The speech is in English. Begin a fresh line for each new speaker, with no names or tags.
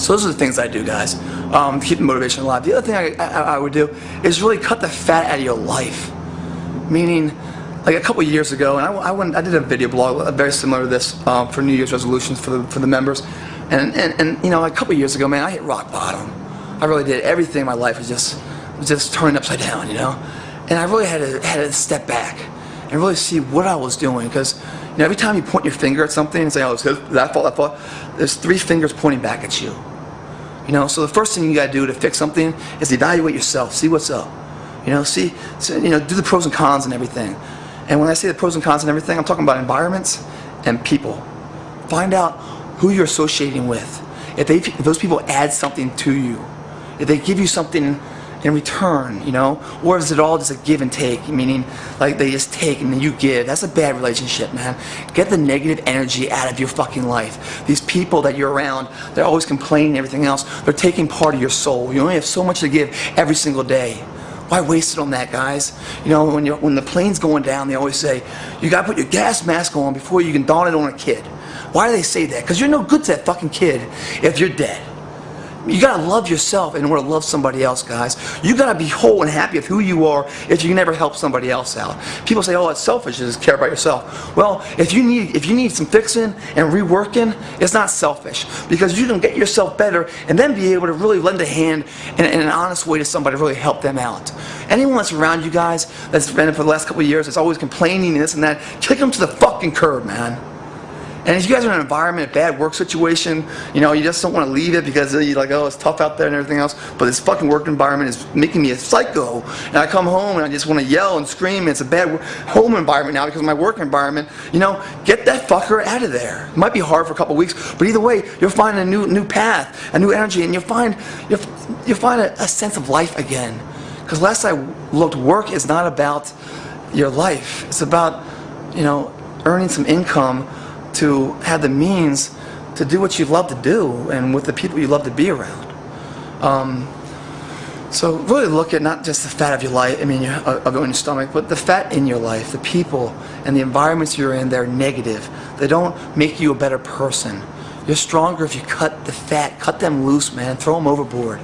So those are the things I do, guys, to keep the motivation alive. The other thing I would do is really cut the fat out of your life. Meaning, like a couple years ago, and I did a video blog very similar to this for New Year's resolutions for the members, and you know, a couple years ago, man, I hit rock bottom. I really did. Everything in my life was just turning upside down, you know, and I really had to step back and really see what I was doing, because you know, every time you point your finger at something and say, oh, it's that fault, there's 3 fingers pointing back at you. You know, so the first thing you got to do to fix something is evaluate yourself, see what's up. You know, do the pros and cons and everything. And when I say the pros and cons and everything, I'm talking about environments and people. Find out who you're associating with. If those people add something to you, if they give you something in return, you know, or is it all just a give and take, meaning like they just take and then you give? That's a bad relationship, man. Get the negative energy out of your fucking life. These people that you're around, they're always complaining and everything else. They're taking part of your soul. You only have so much to give every single day. Why waste it on that, guys? You know, when the plane's going down, they always say, you gotta put your gas mask on before you can don it on a kid. Why do they say that? Because you're no good to that fucking kid if you're dead. You gotta love yourself in order to love somebody else, guys. You gotta be whole and happy with who you are if you can never help somebody else out. People say, oh, it's selfish to just care about yourself. Well, if you need some fixing and reworking, it's not selfish, because you can get yourself better and then be able to really lend a hand in an honest way to somebody to really help them out. Anyone that's around you guys that's been in for the last couple of years that's always complaining and this and that, kick them to the fucking curb, man. And if you guys are in an environment, a bad work situation, you know, you just don't want to leave it because you're like, oh, it's tough out there and everything else, but this fucking work environment is making me a psycho, and I come home and I just want to yell and scream, and it's a bad home environment now because of my work environment, you know, get that fucker out of there. It might be hard for a couple of weeks, but either way, you'll find a new path, a new energy, and you'll find a sense of life again. Because last I looked, work is not about your life. It's about, you know, earning some income to have the means to do what you love to do and with the people you love to be around. So really look at not just the fat of your life, I mean, of your stomach, but the fat in your life, the people and the environments you're in. They're negative. They don't make you a better person. You're stronger if you cut the fat, cut them loose, man, throw them overboard.